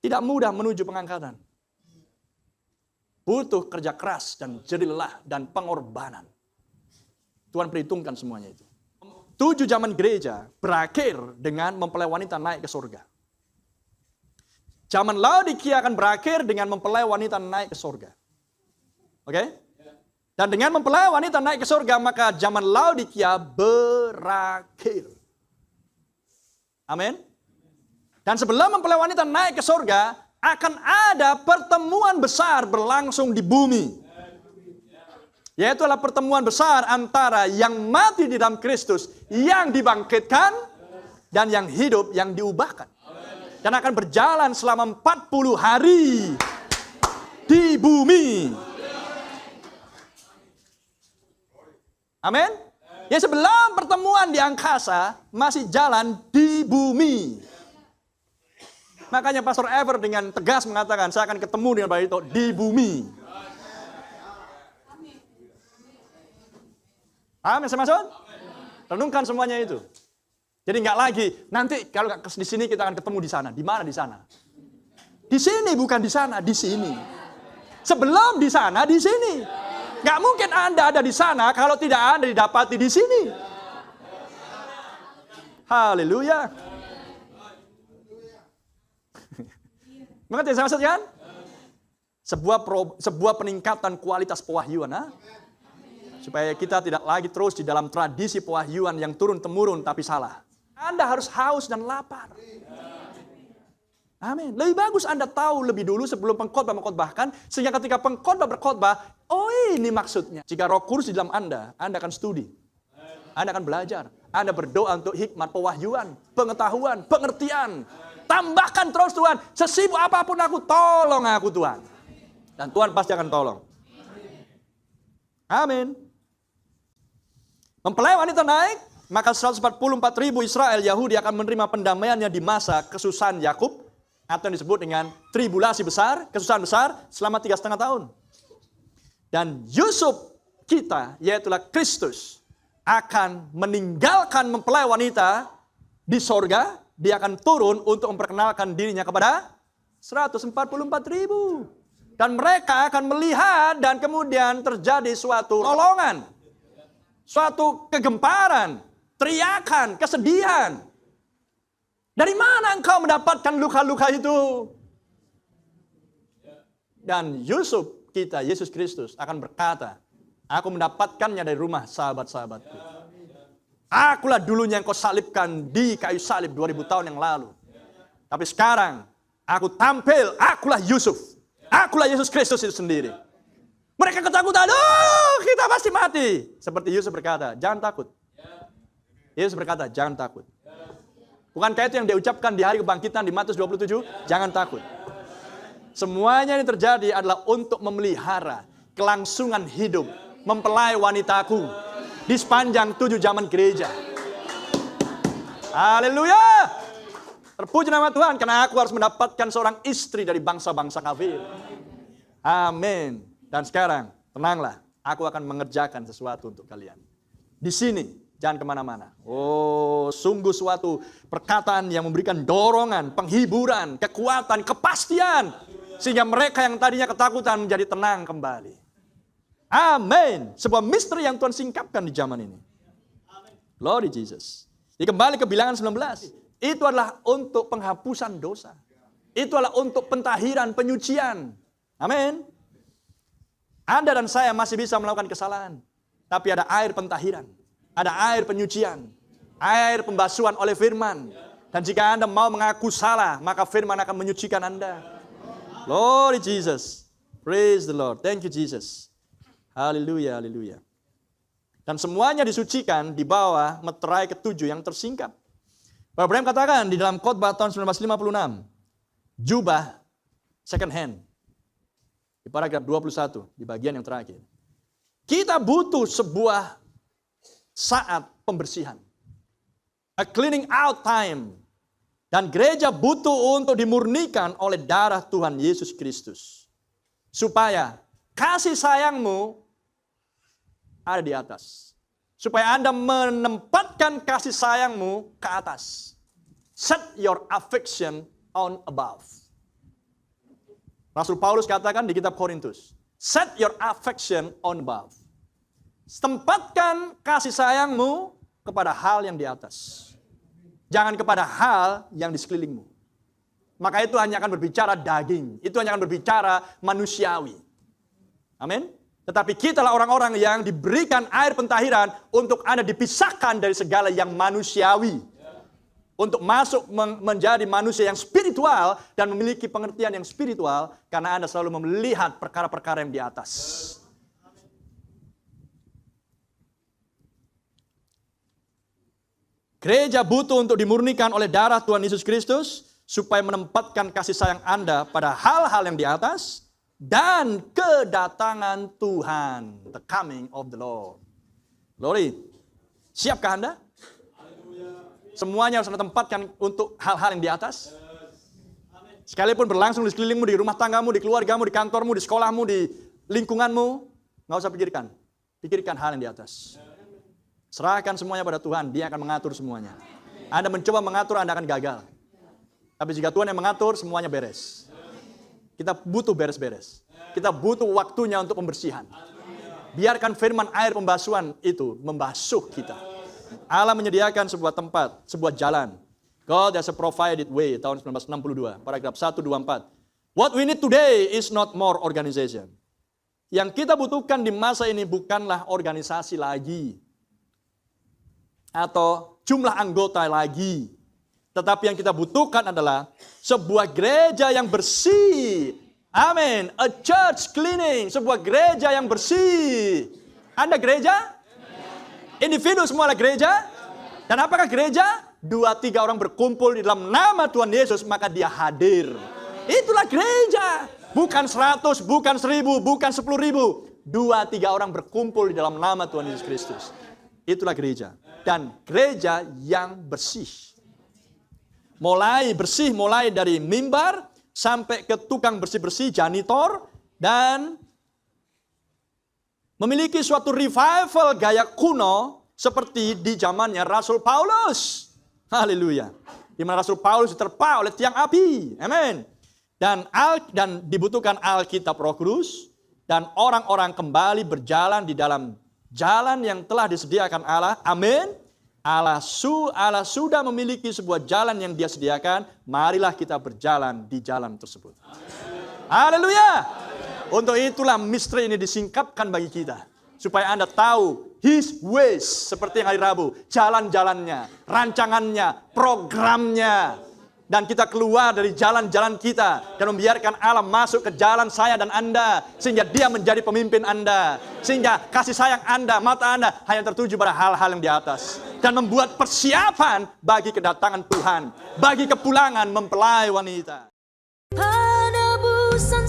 Tidak mudah menuju pengangkatan. Butuh kerja keras dan jerih lelah dan pengorbanan. Tuhan perhitungkan semuanya itu. 7 zaman gereja berakhir dengan mempelai wanita naik ke surga. Zaman Laodikia akan berakhir dengan mempelai wanita naik ke surga. Oke? Dan dengan mempelai wanita naik ke surga, maka zaman Laodikia berakhir. Amin. Dan sebelum mempelai wanita naik ke surga, akan ada pertemuan besar berlangsung di bumi. Yaitu adalah pertemuan besar antara yang mati di dalam Kristus, yang dibangkitkan, dan yang hidup, yang diubahkan. Dan akan berjalan selama 40 hari di bumi. Amin. Ya, sebelum pertemuan di angkasa, masih jalan di bumi. Makanya Pastor Ever dengan tegas mengatakan, saya akan ketemu dengan Barito di bumi. Amin, saya maksud? Renungkan semuanya itu. Jadi nggak lagi, nanti kalau di sini kita akan ketemu di sana. Di mana di sana? Di sini, bukan di sana, di sini. Sebelum di sana, di sini. Nggak mungkin Anda ada di sana kalau tidak Anda didapati di sini. Haleluya. Mengerti saya maksud kan? Sebuah peningkatan kualitas pewahyuan. Supaya kita tidak lagi terus di dalam tradisi pewahyuan yang turun-temurun tapi salah. Anda harus haus dan lapar. Amin. Lebih bagus Anda tahu lebih dulu sebelum pengkhotbah mengkhotbahkan. Sehingga ketika pengkhotbah berkhotbah, oh ini maksudnya. Jika Roh Kudus di dalam Anda akan studi. Anda akan belajar. Anda berdoa untuk hikmat pewahyuan, pengetahuan, pengertian. Tambahkan terus Tuhan, sesibuk apapun aku, tolong aku Tuhan. Dan Tuhan pasti akan tolong. Amin. Mempelai wanita naik, maka 144.000 Israel Yahudi akan menerima pendamaiannya di masa kesusahan Yakub, atau yang disebut dengan tribulasi besar, kesusahan besar selama 3,5 tahun. Dan Yusuf kita, yaitulah Kristus, akan meninggalkan mempelai wanita di sorga. Dia akan turun untuk memperkenalkan dirinya kepada 144.000. Dan mereka akan melihat dan kemudian terjadi suatu lolongan. Suatu kegemparan, teriakan, kesedihan. Dari mana engkau mendapatkan luka-luka itu? Dan Yusuf kita, Yesus Kristus akan berkata, aku mendapatkannya dari rumah sahabat-sahabatku. Akulah dulunya yang kau salibkan di kayu salib 2000 tahun yang lalu. Tapi sekarang, aku tampil, akulah Yusuf. Akulah Yesus Kristus itu sendiri. Mereka ketakutan, kita pasti mati. Seperti Yusuf berkata, jangan takut. Yesus berkata, jangan takut. Bukankah itu yang dia ucapkan di hari kebangkitan di Matius 27? Jangan takut. Semuanya yang terjadi adalah untuk memelihara kelangsungan hidup mempelai wanitaku di sepanjang 7 zaman gereja. Haleluya. Terpuji nama Tuhan, karena aku harus mendapatkan seorang istri dari bangsa-bangsa kafir. Amin. Dan sekarang, tenanglah. Aku akan mengerjakan sesuatu untuk kalian. Di sini, jangan kemana-mana. Oh, sungguh suatu perkataan yang memberikan dorongan, penghiburan, kekuatan, kepastian. Sehingga mereka yang tadinya ketakutan menjadi tenang kembali. Amin. Sebuah misteri yang Tuhan singkapkan di zaman ini. Glory Jesus. Jadi kembali ke Bilangan 19. Itu adalah untuk penghapusan dosa. Itu adalah untuk pentahiran, penyucian. Amin. Anda dan saya masih bisa melakukan kesalahan. Tapi ada air pentahiran. Ada air penyucian. Air pembasuhan oleh firman. Dan jika Anda mau mengaku salah, maka firman akan menyucikan Anda. Glory Jesus. Praise the Lord. Thank you Jesus. Haleluya, haleluya. Dan semuanya disucikan di bawah meterai ketujuh yang tersingkap. Pak Abraham katakan di dalam khotbah tahun 1956, jubah second hand. Di paragraf 21, di bagian yang terakhir. Kita butuh sebuah saat pembersihan. A cleaning out time. Dan gereja butuh untuk dimurnikan oleh darah Tuhan Yesus Kristus. Supaya kasih sayangmu ada di atas. Supaya Anda menempatkan kasih sayangmu ke atas. Set your affection on above. Rasul Paulus katakan di kitab Korintus, set your affection on above. Tempatkan kasih sayangmu kepada hal yang di atas. Jangan kepada hal yang di sekelilingmu. Maka itu hanya akan berbicara daging. Itu hanya akan berbicara manusiawi. Amin. Tetapi kitalah orang-orang yang diberikan air pentahiran untuk Anda dipisahkan dari segala yang manusiawi. Untuk masuk menjadi manusia yang spiritual dan memiliki pengertian yang spiritual karena Anda selalu melihat perkara-perkara yang di atas. Gereja butuh untuk dimurnikan oleh darah Tuhan Yesus Kristus supaya menempatkan kasih sayang Anda pada hal-hal yang di atas dan kedatangan Tuhan, the coming of the Lord. Glory. Siapkah Anda? Semuanya harus Anda tempatkan untuk hal-hal yang di atas. Sekalipun berlangsung di sekelilingmu, di rumah tanggamu, di keluargamu, di kantormu, di sekolahmu, di lingkunganmu, nggak usah pikirkan. Pikirkan hal yang di atas. Serahkan semuanya pada Tuhan, Dia akan mengatur semuanya. Anda mencoba mengatur, Anda akan gagal. Tapi jika Tuhan yang mengatur, semuanya beres. Kita butuh beres-beres. Kita butuh waktunya untuk pembersihan. Biarkan firman air pembasuhan itu membasuh kita. Allah menyediakan sebuah tempat, sebuah jalan. God has a provided way, tahun 1962, paragraf 124. What we need today is not more organization. Yang kita butuhkan di masa ini bukanlah organisasi lagi. Atau jumlah anggota lagi. Tetapi yang kita butuhkan adalah sebuah gereja yang bersih. Amin. A church cleaning. Sebuah gereja yang bersih. Anda gereja? Individu semua adalah gereja. Dan apakah gereja? 2-3 orang berkumpul di dalam nama Tuhan Yesus, maka Dia hadir. Itulah gereja. Bukan 100, bukan 1000, bukan 10.000. 2-3 orang berkumpul di dalam nama Tuhan Yesus Kristus. Itulah gereja. Dan gereja yang bersih. Mulai bersih, mulai dari mimbar sampai ke tukang bersih-bersih, janitor. Dan memiliki suatu revival gaya kuno seperti di zamannya Rasul Paulus. Haleluya. Di mana Rasul Paulus diterpa oleh tiang api. Amin. Dan dibutuhkan Alkitab Roh Kudus dan orang-orang kembali berjalan di dalam jalan yang telah disediakan Allah. Amin. Allah sudah memiliki sebuah jalan yang Dia sediakan. Marilah kita berjalan di jalan tersebut. Haleluya. Untuk itulah misteri ini disingkapkan bagi kita. Supaya Anda tahu His ways. Seperti yang hari Rabu. Jalan-jalannya, rancangannya, programnya. Dan kita keluar dari jalan-jalan kita. Dan membiarkan Allah masuk ke jalan saya dan Anda. Sehingga Dia menjadi pemimpin Anda. Sehingga kasih sayang Anda, mata Anda hanya tertuju pada hal-hal yang di atas. Dan membuat persiapan bagi kedatangan Tuhan. Bagi kepulangan mempelai wanita. Penebusan